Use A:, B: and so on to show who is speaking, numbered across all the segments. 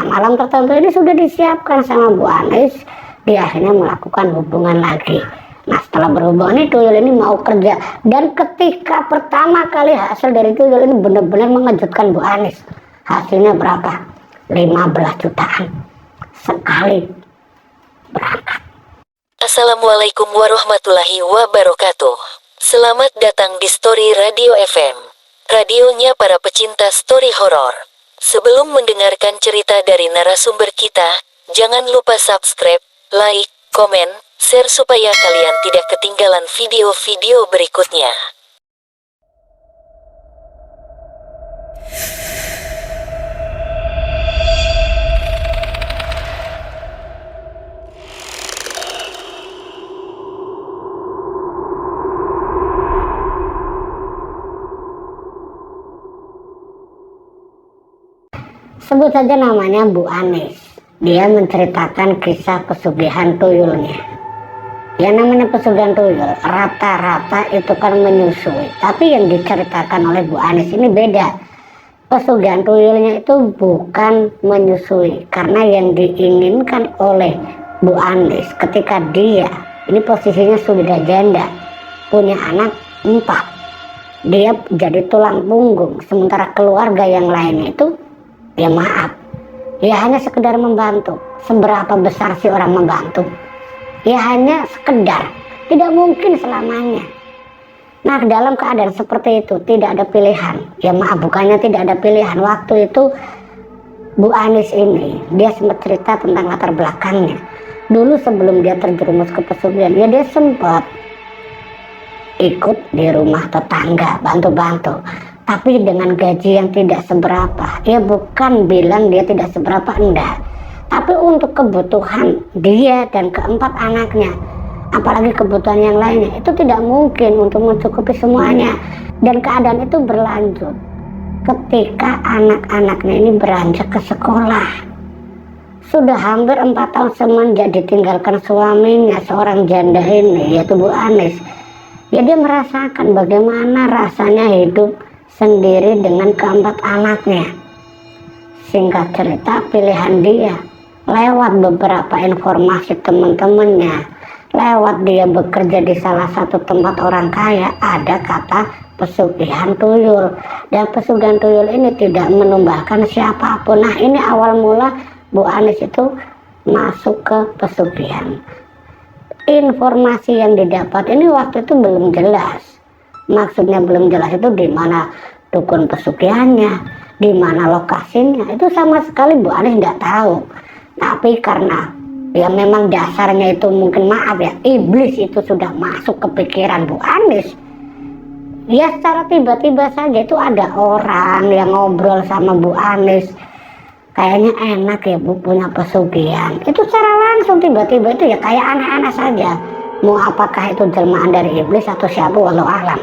A: malam tertentu ini sudah disiapkan sama Bu Anies. Dia akhirnya melakukan hubungan lagi. Nah setelah berhubungan ini tuyul ini mau kerja, dan ketika pertama kali hasil dari tuyul ini benar-benar mengejutkan Bu Anies. Hasilnya berapa? 15 jutaan sekali berangkat.
B: Assalamualaikum warahmatullahi wabarakatuh. Selamat datang di Story Radio FM, radionya para pecinta story horor. Sebelum mendengarkan cerita dari narasumber kita, jangan lupa subscribe, like, komen, share supaya kalian tidak ketinggalan video-video berikutnya.
A: Sebut saja namanya Bu Anies. Dia menceritakan kisah pesugihan tuyulnya. Ya namanya pesugihan tuyul, rata-rata itu kan menyusui. Tapi yang diceritakan oleh Bu Anies ini beda. Pesugihan tuyulnya itu bukan menyusui, karena yang diinginkan oleh Bu Anies ketika dia, ini posisinya sudah janda, punya anak 4. Dia jadi tulang punggung, sementara keluarga yang lainnya itu ya maaf, ya hanya sekedar membantu. Seberapa besar sih orang membantu? Ya hanya sekedar, tidak mungkin selamanya. Nah dalam keadaan seperti itu tidak ada pilihan. Ya maaf, bukannya tidak ada pilihan. Waktu itu Bu Anies ini, dia sempat cerita tentang latar belakangnya. Dulu sebelum dia terjerumus ke pesugihan, ya dia sempat ikut di rumah tetangga, bantu-bantu. Tapi dengan gaji yang tidak seberapa. Ya bukan bilang dia tidak seberapa, enggak. Tapi untuk kebutuhan dia dan ke-4 anaknya, apalagi kebutuhan yang lainnya, itu tidak mungkin untuk mencukupi semuanya. Dan keadaan itu berlanjut ketika anak-anaknya ini beranjak ke sekolah. Sudah hampir 4 tahun semenjak ditinggalkan suaminya, seorang janda ini, yaitu Bu Anies. Ya dia merasakan bagaimana rasanya hidup sendiri dengan ke-4 anaknya. Singkat cerita, pilihan dia lewat beberapa informasi teman-temannya, lewat dia bekerja di salah satu tempat orang kaya, ada kata pesugihan tuyul. Dan pesugihan tuyul ini tidak menumbangkan siapapun. Nah ini awal mula Bu Anies itu masuk ke pesugihan. Informasi yang didapat ini waktu itu belum jelas. Maksudnya belum jelas itu di mana dukun pesugihannya, di mana lokasinya, itu sama sekali Bu Anies tidak tahu. Tapi karena ya memang dasarnya itu mungkin maaf ya, iblis itu sudah masuk ke pikiran Bu Anies. Ya secara tiba-tiba saja itu ada orang yang ngobrol sama Bu Anies. Kayaknya enak ya Bu punya pesugihan. Itu secara langsung tiba-tiba itu ya kayak aneh-aneh saja. Mau apakah itu jelmaan dari iblis atau siapa, walau alam.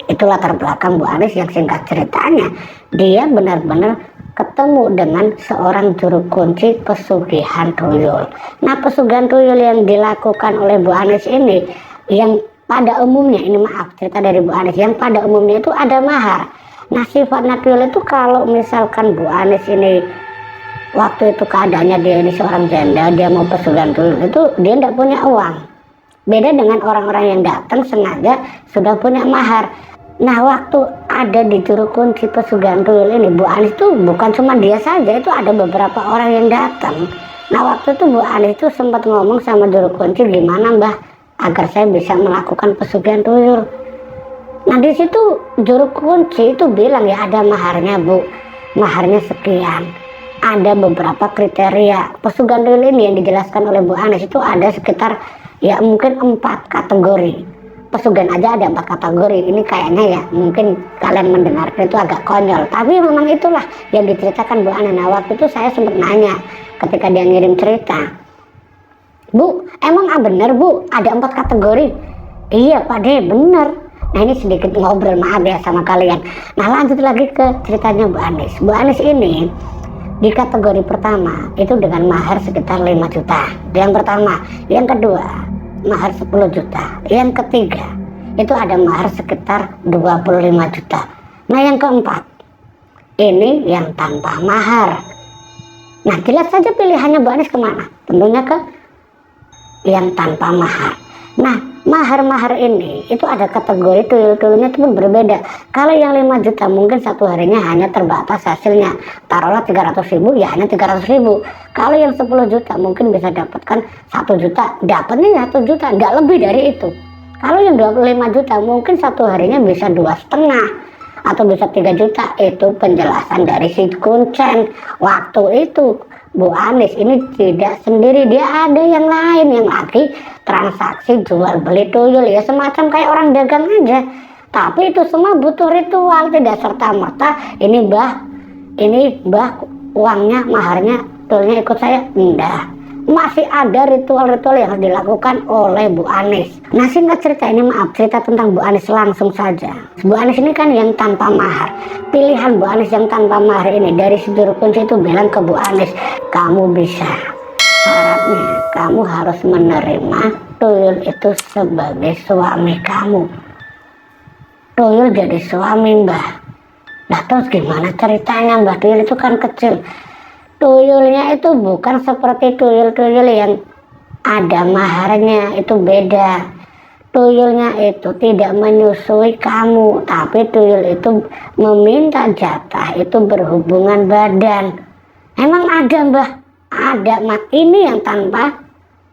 A: Itu latar belakang Bu Anies yang singkat ceritanya dia benar-benar ketemu dengan seorang juru kunci pesugihan tuyul. Nah pesugihan tuyul yang dilakukan oleh Bu Anies ini, yang pada umumnya, ini maaf cerita dari Bu Anies, yang pada umumnya itu ada mahar. Nah sifatnya tuyul itu kalau misalkan Bu Anies ini waktu itu keadaannya dia ini seorang janda, dia mau pesugihan tuyul itu dia tidak punya uang. Beda dengan orang-orang yang datang sengaja sudah punya mahar. Nah waktu ada di juru kunci pesugihan tuyul ini, Bu Anies itu bukan cuma dia saja, itu ada beberapa orang yang datang. Nah waktu itu Bu Anies itu sempat ngomong sama juru kunci, gimana Mbah agar saya bisa melakukan pesugihan tuyul. Nah di situ juru kunci itu bilang ya ada maharnya Bu, maharnya sekian. Ada beberapa kriteria pesugihan tuyul ini yang dijelaskan oleh Bu Anies itu ada sekitar ya mungkin 4 kategori. Pesugihan aja ada 4 kategori. Ini kayaknya ya mungkin kalian mendengarkan itu agak konyol, tapi memang itulah yang diceritakan Bu Anies. Nah waktu itu saya sempat nanya ketika dia ngirim cerita, Bu emang bener Bu ada 4 kategori? Iya Pak De bener. Nah ini sedikit ngobrol maaf ya sama kalian. Nah lanjut lagi ke ceritanya Bu Anies. Bu Anies ini di kategori pertama itu dengan mahar sekitar 5 juta. Yang pertama. Yang kedua mahar 10 juta. Yang ketiga itu ada mahar sekitar 25 juta. Nah yang keempat ini yang tanpa mahar. Nah jelas saja pilihannya Bu Anies kemana? Tentunya ke yang tanpa mahar. Nah mahar-mahar ini itu ada kategori, tuyul-tuyulnya itu pun berbeda. Kalau yang 5 juta mungkin satu harinya hanya terbatas hasilnya, taruhlah 300.000 ya hanya 300.000. Kalau yang 10 juta mungkin bisa dapatkan 1 juta, dapatnya 1 juta, nggak lebih dari itu. Kalau yang 25 juta mungkin satu harinya bisa 2,5 atau bisa 3 juta. Itu penjelasan dari si Kuncen. Waktu itu Bu Anies ini tidak sendiri, dia ada yang lain yang lagi transaksi jual beli tuyul, ya semacam kayak orang dagang aja. Tapi itu semua butuh ritual, tidak serta merta ini mbah uangnya maharnya tuyulnya ikut saya, enggak. Masih ada ritual-ritual yang harus dilakukan oleh Bu Anies. Nah singkat cerita ini, maaf cerita tentang Bu Anies langsung saja. Bu Anies ini kan yang tanpa mahar. Pilihan Bu Anies yang tanpa mahar ini dari si juru kunci itu bilang ke Bu Anies, kamu bisa, syaratnya kamu harus menerima tuyul itu sebagai suami kamu. Tuyul jadi suami mbah. Nah terus gimana ceritanya mbah? Tuyul itu kan kecil. Tuyulnya itu bukan seperti tuyul-tuyul yang ada maharnya, itu beda. Tuyulnya itu tidak menyusui kamu, tapi tuyul itu meminta jatah itu berhubungan badan. Emang ada mbah? Ada, mak. Ini yang tanpa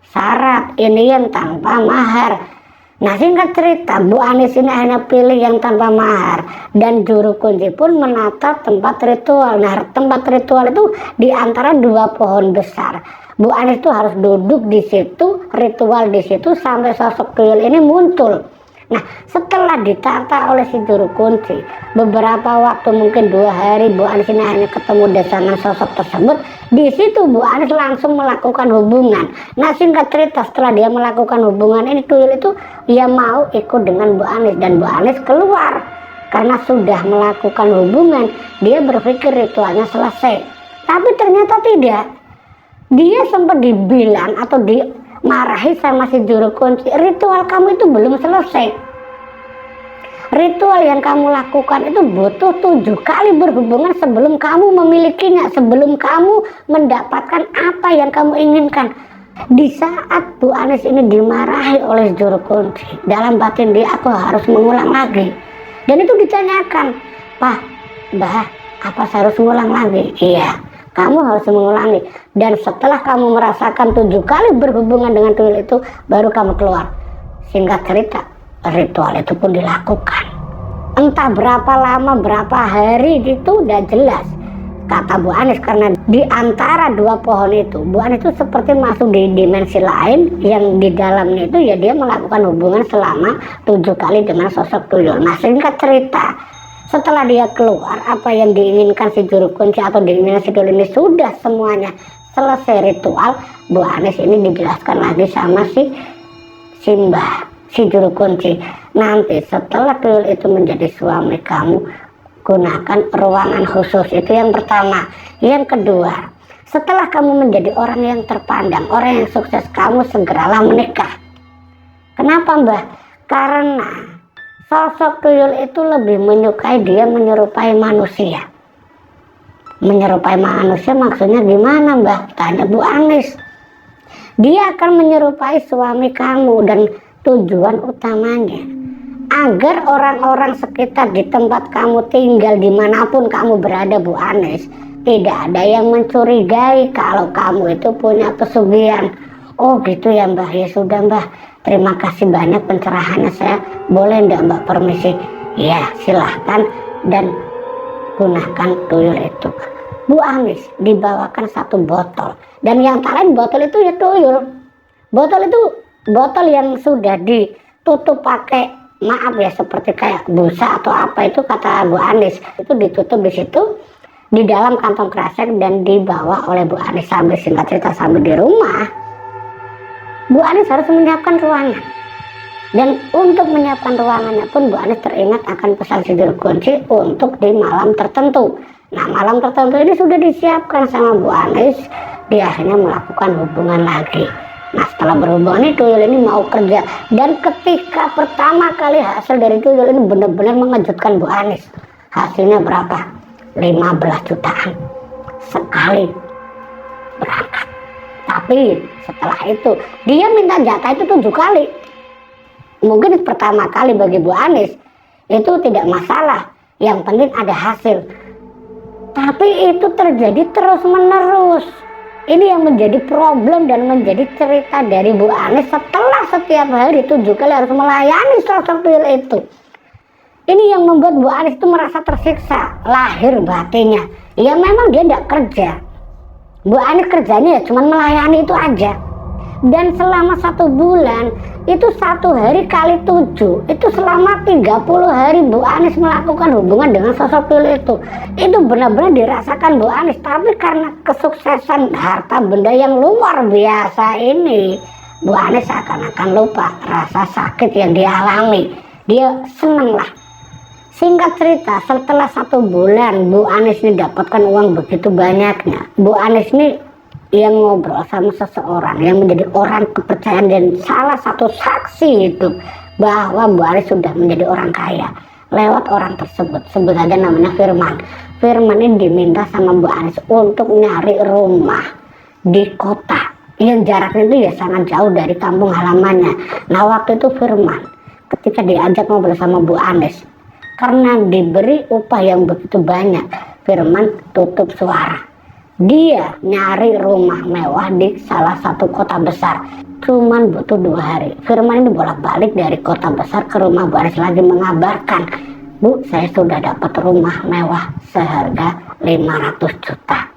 A: syarat, ini yang tanpa mahar. Nah singkat cerita, Bu Anies ini hanya pilih yang tanpa mahar, dan juru kunci pun menata tempat ritual. Nah tempat ritual itu di antara 2 pohon besar. Bu Anies itu harus duduk di situ, ritual di situ sampai sosok tuyul ini muncul. Nah setelah ditata oleh si juru kunci, beberapa waktu mungkin 2 hari Bu Anies ini hanya ketemu dengan sosok tersebut. Di situ Bu Anies langsung melakukan hubungan. Nah singkat cerita, setelah dia melakukan hubungan ini, tuyul itu dia mau ikut dengan Bu Anies, dan Bu Anies keluar karena sudah melakukan hubungan. Dia berpikir ritualnya selesai, tapi ternyata tidak. Dia sempat dibilang atau dimarahi sama si juru kunci, ritual kamu itu belum selesai. Ritual yang kamu lakukan itu butuh 7 kali berhubungan sebelum kamu memilikinya, sebelum kamu mendapatkan apa yang kamu inginkan. Di saat Bu Anies ini dimarahi oleh juru kunci, dalam batin dia, aku harus mengulang lagi. Dan itu ditanyakan, Pak, Mbah, apa saya harus mengulang lagi? Iya, kamu harus mengulangi. Dan setelah kamu merasakan 7 kali berhubungan dengan tuyul itu, baru kamu keluar. Singkat cerita, ritual itu pun dilakukan. Entah berapa lama, berapa hari itu udah jelas. Kata Bu Anies, karena di antara 2 pohon itu, Bu Anies itu seperti masuk di dimensi lain, yang di dalamnya itu ya dia melakukan hubungan selama 7 kali dengan sosok tuyul. Nah singkat cerita, setelah dia keluar, apa yang diinginkan si juru kunci atau diinginkan si tuyul ini sudah semuanya selesai ritual. Bu Anies ini dijelaskan lagi sama si Mbah, si juru kunci, nanti setelah tuyul itu menjadi suami kamu, gunakan ruangan khusus. Itu yang pertama. Yang kedua, setelah kamu menjadi orang yang terpandang, orang yang sukses, kamu segeralah menikah. Kenapa mbah? Karena sosok tuyul itu lebih menyukai dia menyerupai manusia. Menyerupai manusia maksudnya gimana mbah? Tanya Bu Anies. Dia akan menyerupai suami kamu, dan tujuan utamanya agar orang-orang sekitar di tempat kamu tinggal, dimanapun kamu berada Bu Anies, tidak ada yang mencurigai kalau kamu itu punya pesugihan. Oh gitu ya mbah, ya sudah mbah, terima kasih banyak pencerahannya, saya boleh ndak mbak permisi? Ya silahkan, dan gunakan tuyul itu. Bu Anies dibawakan 1 botol, dan yang lain botol itu ya tuyul. Botol itu botol yang sudah ditutup pakai, maaf ya, seperti kayak busa atau apa itu kata Bu Anies, itu ditutup di situ di dalam kantong kresek dan dibawa oleh Bu Anies. Sambil singkat cerita, sambil di rumah Bu Anies harus menyiapkan ruangan, dan untuk menyiapkan ruangannya pun Bu Anies teringat akan pesan si juru kunci untuk di malam tertentu. Nah malam tertentu ini sudah disiapkan sama Bu Anies. Dia akhirnya melakukan hubungan lagi. Nah setelah berhubungan ini, tuyul ini mau kerja, dan ketika pertama kali hasil dari tuyul ini benar-benar mengejutkan Bu Anies. Hasilnya berapa? 15 jutaan sekali. berangkat. Tapi setelah itu dia minta jatah itu 7 kali. Mungkin pertama kali bagi Bu Anies itu tidak masalah, yang penting ada hasil. Tapi itu terjadi terus menerus. Ini yang menjadi problem dan menjadi cerita dari Bu Anies setelah setiap hari 7 kali harus melayani sosok tuyul itu. Ini yang membuat Bu Anies itu merasa tersiksa lahir batinnya. Ya memang dia tidak kerja. Bu Anies kerjanya ya cuma melayani itu aja. Dan selama 1 bulan itu 1 hari kali 7, itu selama 30 hari Bu Anies melakukan hubungan dengan sosok tuyul itu. Itu benar-benar dirasakan Bu Anies. Tapi karena kesuksesan harta benda yang luar biasa ini, Bu Anies seakan-akan lupa rasa sakit yang dia alami. Dia seneng lah. Singkat cerita, setelah 1 bulan Bu Anies ini dapatkan uang begitu banyaknya. Bu Anies ini yang ngobrol sama seseorang yang menjadi orang kepercayaan dan salah satu saksi itu bahwa Bu Anies sudah menjadi orang kaya lewat orang tersebut, sebut aja namanya Firman. Firman ini diminta sama Bu Anies untuk nyari rumah di kota yang jaraknya itu ya sangat jauh dari kampung halamannya. Nah waktu itu Firman ketika diajak ngobrol sama Bu Anies, karena diberi upah yang begitu banyak, Firman tutup suara. Dia nyari rumah mewah di salah satu kota besar. Cuman butuh 2 hari. Firman ini bolak-balik dari kota besar ke rumah Bu Anies lagi mengabarkan, Bu, saya sudah dapat rumah mewah seharga 500 juta.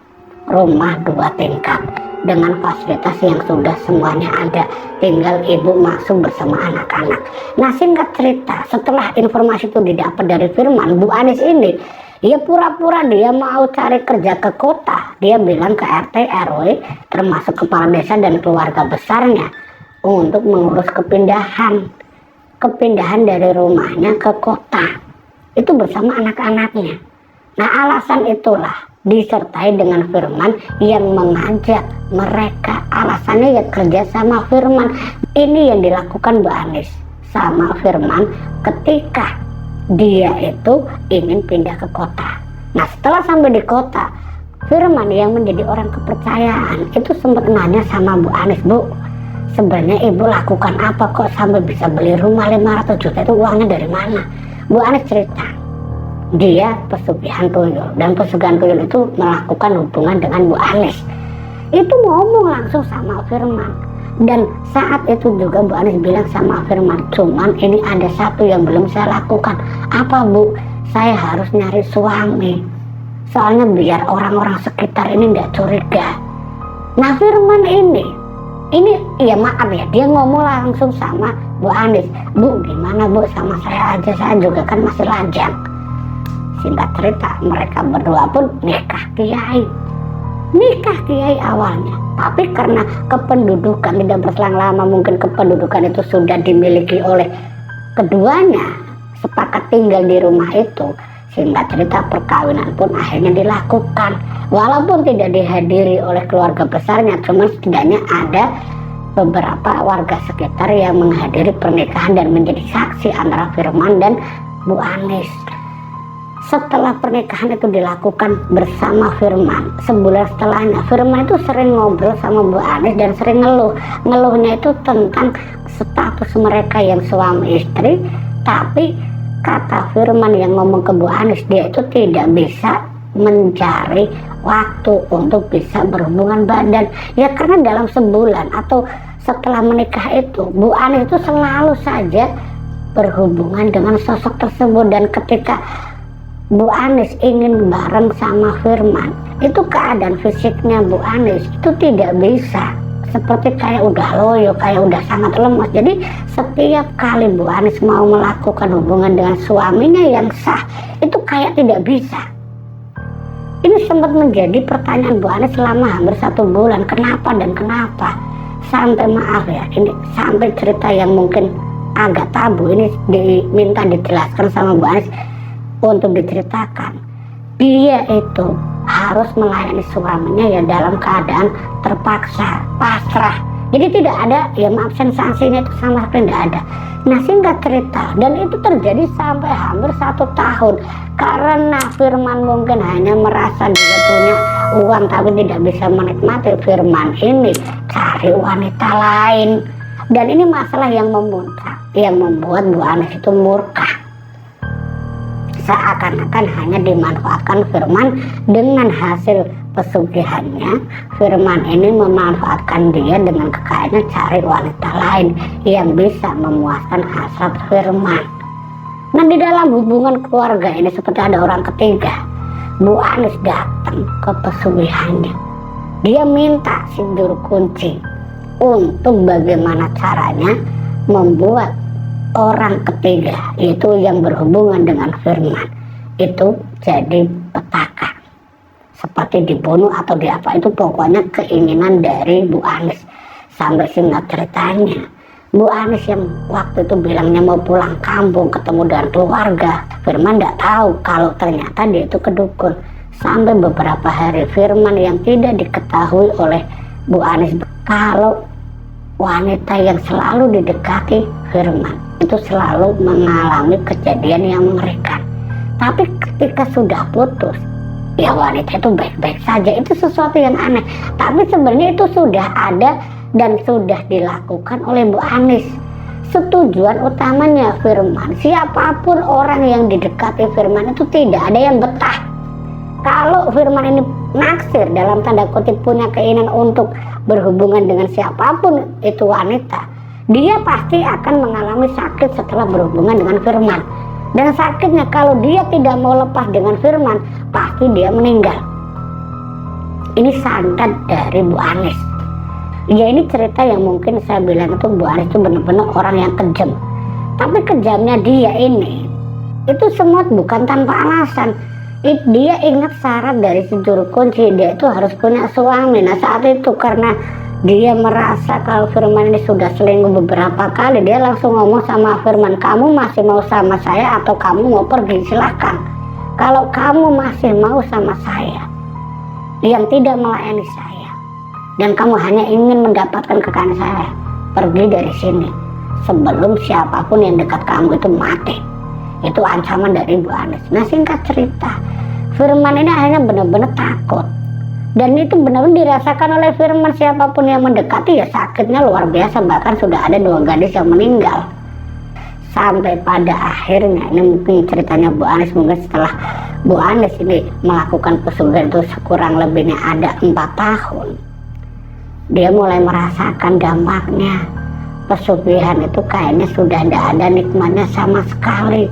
A: Rumah 2 tingkat dengan fasilitas yang sudah semuanya ada. Tinggal ibu masuk bersama anak-anak. Nah singkat cerita, setelah informasi itu didapat dari Firman, Bu Anies ini ya pura-pura dia mau cari kerja ke kota. Dia bilang ke RT RW termasuk kepala desa dan keluarga besarnya untuk mengurus kepindahan dari rumahnya ke kota itu bersama anak-anaknya. Nah alasan itulah disertai dengan Firman yang mengajak mereka. Alasannya ya kerja sama Firman. Ini yang dilakukan Bu Anies sama Firman ketika dia itu ingin pindah ke kota. Nah setelah sampai di kota, Firman yang menjadi orang kepercayaan itu sempat nanya sama Bu Anies, Bu, sebenarnya ibu lakukan apa kok sampai bisa beli rumah 500 juta, itu uangnya dari mana? Bu Anies cerita, dia pesugihan tuyul, dan pesugihan tuyul itu melakukan hubungan dengan Bu Anies. Itu ngomong langsung sama Firman. Dan saat itu juga Bu Anies bilang sama Firman, cuman ini ada satu yang belum saya lakukan. Apa Bu? Saya harus nyari suami. Soalnya biar orang-orang sekitar ini tidak curiga. Nah Firman ini ya maaf ya, dia ngomong langsung sama Bu Anies, Bu gimana Bu sama saya aja, saya juga kan masih lajang. Singkat cerita, mereka berdua pun nikah kiai awalnya. Tapi karena kependudukan tidak berselang lama, mungkin kependudukan itu sudah dimiliki oleh keduanya, sepakat tinggal di rumah itu. Singkat cerita perkawinan pun akhirnya dilakukan. Walaupun tidak dihadiri oleh keluarga besarnya, cuma setidaknya ada beberapa warga sekitar yang menghadiri pernikahan dan menjadi saksi antara Firman dan Bu Anies. Setelah pernikahan itu dilakukan bersama Firman, sebulan setelahnya Firman itu sering ngobrol sama Bu Anies dan sering ngeluhnya itu tentang status mereka yang suami istri. Tapi kata Firman yang ngomong ke Bu Anies, dia itu tidak bisa mencari waktu untuk bisa berhubungan badan. Ya karena dalam sebulan atau setelah menikah itu Bu Anies itu selalu saja berhubungan dengan sosok tersebut. Dan ketika Bu Anies ingin bareng sama Firman, itu keadaan fisiknya Bu Anies itu tidak bisa, seperti kayak udah loyo, kayak udah sangat lemas. Jadi setiap kali Bu Anies mau melakukan hubungan dengan suaminya yang sah, itu kayak tidak bisa. Ini sempat menjadi pertanyaan Bu Anies selama hampir 1 bulan, kenapa dan kenapa. Sampai maaf ya, ini sampai cerita yang mungkin agak tabu ini diminta dijelaskan sama Bu Anies untuk diceritakan. Dia itu harus melayani suaminya ya dalam keadaan terpaksa, pasrah. Jadi tidak ada, ya maaf, sensasinya itu sama sekali tidak ada. Nah singkat cerita, dan itu terjadi sampai hampir 1 tahun. Karena Firman mungkin hanya merasa dia punya uang tapi tidak bisa menikmati Firman ini cari wanita lain. Dan ini masalah yang memuncak, yang membuat Bu Anis itu murka. Seakan-akan hanya dimanfaatkan Firman dengan hasil pesugihannya. Firman ini memanfaatkan dia dengan kekayaannya cari wanita lain yang bisa memuaskan hasrat Firman. Nah, di dalam hubungan keluarga ini seperti ada orang ketiga. Bu Anis datang ke pesugihannya. Dia minta si juru kunci untuk bagaimana caranya membuat orang ketiga, yaitu yang berhubungan dengan Firman, itu jadi petaka. Seperti dibunuh atau di apa, itu pokoknya keinginan dari Bu Anis. Sampai singkat ceritanya, Bu Anis yang waktu itu bilangnya mau pulang kampung ketemu dengan keluarga, Firman tidak tahu kalau ternyata dia itu kedukun. Sampai beberapa hari Firman yang tidak diketahui oleh Bu Anis kalau wanita yang selalu didekati Firman itu selalu mengalami kejadian yang mengerikan. Tapi ketika sudah putus, ya wanita itu baik-baik saja. Itu sesuatu yang aneh. Tapi sebenarnya itu sudah ada dan sudah dilakukan oleh Bu Anis. Setujuan utamanya Firman, siapapun orang yang didekati Firman itu tidak ada yang betah. Kalau Firman ini naksir, dalam tanda kutip punya keinginan untuk berhubungan dengan siapapun itu wanita, dia pasti akan mengalami sakit setelah berhubungan dengan Firman. Dan sakitnya kalau dia tidak mau lepas dengan Firman, pasti dia meninggal. Ini sandat dari Bu Anis. Ya, ini cerita yang mungkin saya bilang itu Bu Anis itu benar-benar orang yang kejam. Tapi kejamnya dia ini, itu semua bukan tanpa alasan. Dia ingat syarat dari si juru kunci, dia itu harus punya suami. Nah, saat itu karena dia merasa kalau Firman ini sudah selingkuh beberapa kali, dia langsung ngomong sama Firman, kamu masih mau sama saya atau kamu mau pergi, silahkan. Kalau kamu masih mau sama saya yang tidak melayani saya dan kamu hanya ingin mendapatkan kekayaan saya, pergi dari sini sebelum siapapun yang dekat kamu itu mati. Itu ancaman dari Bu Anis. Nah, singkat cerita, Firman ini akhirnya benar-benar takut. Dan itu benar-benar dirasakan oleh Firman, siapapun yang mendekati ya sakitnya luar biasa. Bahkan sudah ada 2 gadis yang meninggal. Sampai pada akhirnya, ini mungkin ceritanya Bu Anis, mungkin setelah Bu Anis ini melakukan pesugihan itu kurang lebihnya ada 4 tahun. Dia mulai merasakan dampaknya. Pesugihan itu kayaknya sudah tidak ada nikmatnya sama sekali.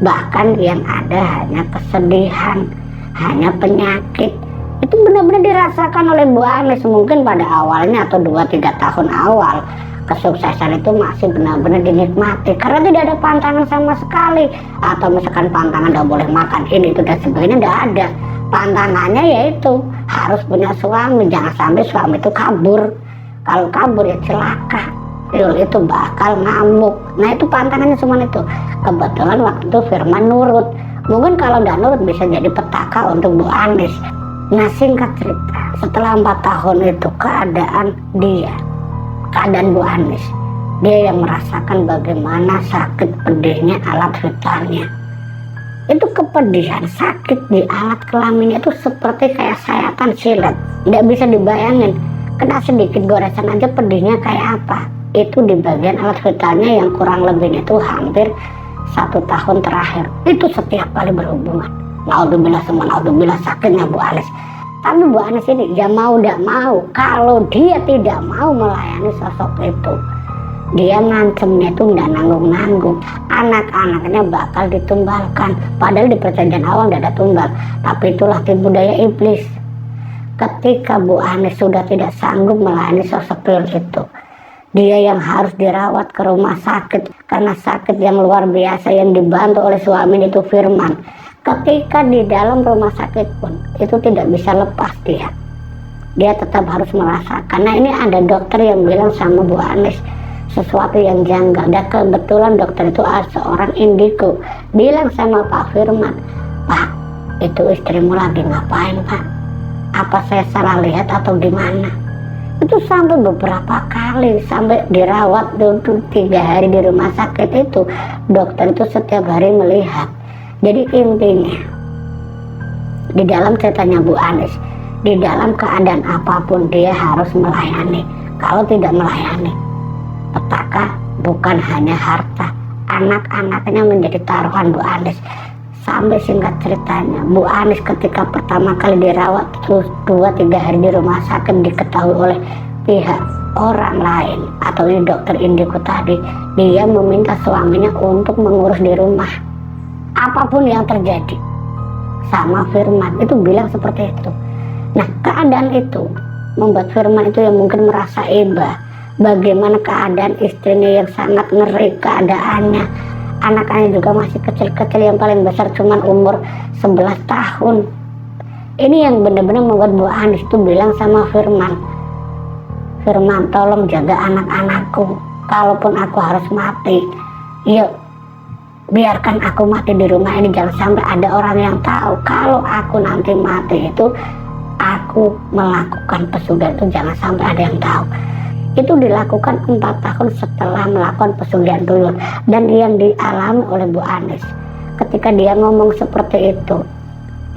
A: Bahkan yang ada hanya kesedihan, hanya penyakit. Itu benar-benar dirasakan oleh Bu Anis. Mungkin pada awalnya atau 2-3 tahun awal kesuksesan itu masih benar-benar dinikmati karena tidak ada pantangan sama sekali. Atau misalkan pantangan tidak boleh makan ini itu dan sebagainya, tidak ada. Pantangannya yaitu harus punya suami, jangan sampai suami itu kabur. Kalau kabur ya celaka, itu bakal ngamuk. Nah, itu pantangannya semua itu. Kebetulan waktu itu Firman nurut. Mungkin kalau udah nurut bisa jadi petaka untuk Bu Anis. Nah, singkat cerita, setelah 4 tahun itu keadaan Bu Anis, dia yang merasakan bagaimana sakit pedihnya alat vitalnya. Itu kepedihan, sakit di alat kelaminnya itu seperti kayak sayatan silet. Nggak bisa dibayangin, kena sedikit goresan aja pedihnya kayak apa. Itu di bagian alat vitalnya yang kurang lebihnya itu hampir 1 tahun terakhir. Itu setiap kali berhubungan. Naudzubillah sakitnya Bu Anis. Tapi Bu Anis ini ya mau tidak mau, kalau dia tidak mau melayani sosok itu, dia ngancemnya itu nggak nanggung-nanggung. Anak-anaknya bakal ditumbalkan. Padahal di perjanjian awal tidak ada tumbal. Tapi itulah tipu daya iblis. Ketika Bu Anis sudah tidak sanggup melayani sosok itu, dia yang harus dirawat ke rumah sakit karena sakit yang luar biasa yang dibantu oleh suami itu Firman. Ketika di dalam rumah sakit pun itu tidak bisa lepas dia tetap harus merasakan. Nah, ini ada dokter yang bilang sama Bu Anis sesuatu yang janggal. Dan kebetulan dokter itu seorang indigo, bilang sama Pak Firman, Pak, itu istrimu lagi ngapain Pak? Apa saya salah lihat atau gimana? Itu sampai beberapa kali, sampai dirawat 3 hari di rumah sakit itu, dokter itu setiap hari melihat. Jadi intinya di dalam ceritanya Bu Anis, Di dalam keadaan apapun dia harus melayani. Kalau tidak melayani, petaka bukan hanya harta, anak-anaknya menjadi taruhan Bu Anis. Sampai singkat ceritanya, Bu Anis ketika pertama kali dirawat terus 2-3 hari di rumah sakit diketahui oleh pihak orang lain atau ini dokter indigo tadi, dia meminta suaminya untuk mengurus di rumah apapun yang terjadi. Sama Firman itu bilang seperti itu. Nah, keadaan itu membuat Firman itu yang mungkin merasa iba bagaimana keadaan istrinya yang sangat ngeri keadaannya, anak-anaknya juga masih kecil-kecil, yang paling besar cuman umur 11 tahun. Ini yang benar-benar membuat Bu Anis itu bilang sama Firman, Firman, tolong jaga anak-anakku. Kalaupun aku harus mati, yuk biarkan aku mati di rumah ini. Jangan sampai ada orang yang tahu kalau aku nanti mati itu aku melakukan pesugihan itu. Jangan sampai ada yang tahu. Itu dilakukan 4 tahun setelah melakukan pesugihan tuyul. Dan yang dialami oleh Bu Anis ketika dia ngomong seperti itu,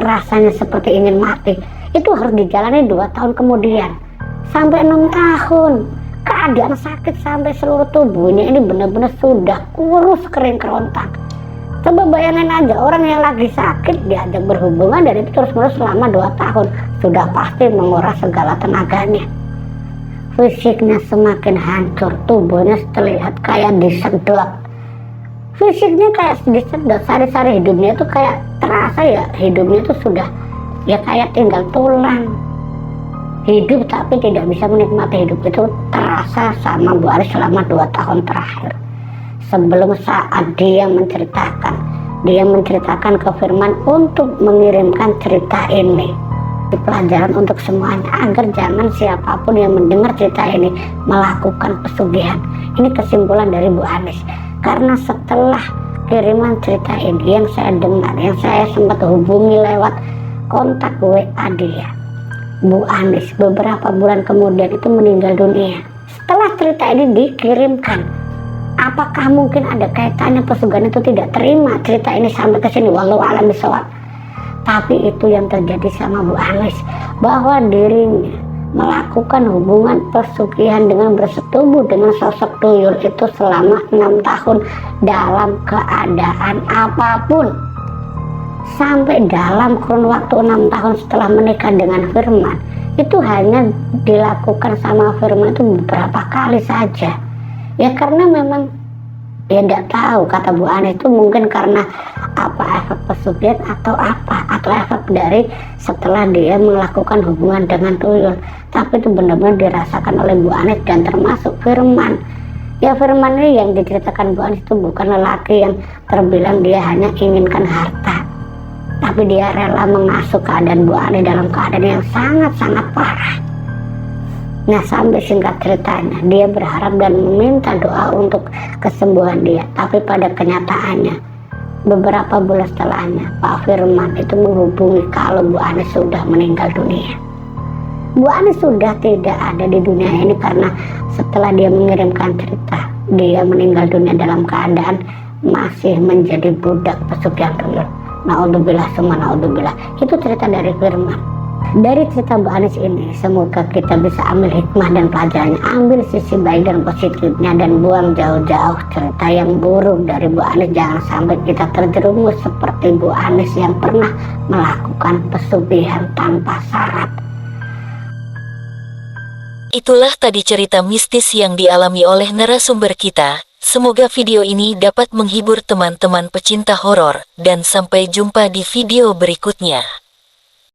A: rasanya seperti ingin mati, itu harus dijalani 2 tahun kemudian. Sampai 6 tahun keadaan sakit sampai seluruh tubuhnya ini benar-benar sudah kurus kering kerontang. Coba bayangin aja orang yang lagi sakit diajak berhubungan dan itu terus-menerus selama 2 tahun, sudah pasti menguras segala tenaganya. Fisiknya semakin hancur, tubuhnya terlihat kayak disedot. Fisiknya kayak disedot, sari-sari hidupnya itu kayak terasa ya hidupnya itu sudah ya kayak tinggal tulang. Hidup tapi tidak bisa menikmati hidup itu terasa sama Bu Anis selama 2 tahun terakhir. Sebelum saat dia menceritakan ke Firman untuk mengirimkan cerita ini, pelajaran untuk semuanya agar jangan siapapun yang mendengar cerita ini melakukan pesugihan. Ini kesimpulan dari Bu Anis. Karena setelah kiriman cerita ini yang saya dengar, yang saya sempat hubungi lewat kontak WA dia, Bu Anis beberapa bulan kemudian itu meninggal dunia. Setelah cerita ini dikirimkan, apakah mungkin ada kaitannya pesugihan itu tidak terima cerita ini sampai ke sini? Wallahu a'lam bishawab. Tapi itu yang terjadi sama Bu Anis, bahwa dirinya melakukan hubungan pesugihan dengan bersetubuh dengan sosok tuyul itu selama 6 tahun dalam keadaan apapun. Sampai dalam kurun waktu 6 tahun setelah menikah dengan Firman, itu hanya dilakukan sama Firman itu beberapa kali saja. Ya karena memang ya tidak tahu, kata Bu Anis itu mungkin karena apa efek pesugihan atau apa, atau efek dari setelah dia melakukan hubungan dengan tuyul. Tapi itu benar-benar dirasakan oleh Bu Anis dan termasuk Firman. Ya Firman ini yang diceritakan Bu Anis itu bukan lelaki yang terbilang dia hanya inginkan harta, tapi dia rela mengasuh keadaan Bu Anis dalam keadaan yang sangat-sangat parah. Nah, sampai singkat ceritanya, dia berharap dan meminta doa untuk kesembuhan dia. Tapi pada kenyataannya, beberapa bulan setelahnya, Pak Firman itu menghubungi kalau Bu Anis sudah meninggal dunia. Bu Anis sudah tidak ada di dunia ini karena setelah dia mengirimkan cerita, dia meninggal dunia dalam keadaan masih menjadi budak pesugihan tuyul. Naudzubillah summa naudzubillah. Itu cerita dari Firman. Dari cerita Bu Anis ini, semoga kita bisa ambil hikmah dan pelajarannya, ambil sisi baik dan positifnya, dan buang jauh-jauh cerita yang buruk dari Bu Anis. Jangan sampai kita terjerumus seperti Bu Anis yang pernah melakukan pesugihan tanpa syarat.
B: Itulah tadi cerita mistis yang dialami oleh narasumber kita. Semoga video ini dapat menghibur teman-teman pecinta horor, dan sampai jumpa di video berikutnya.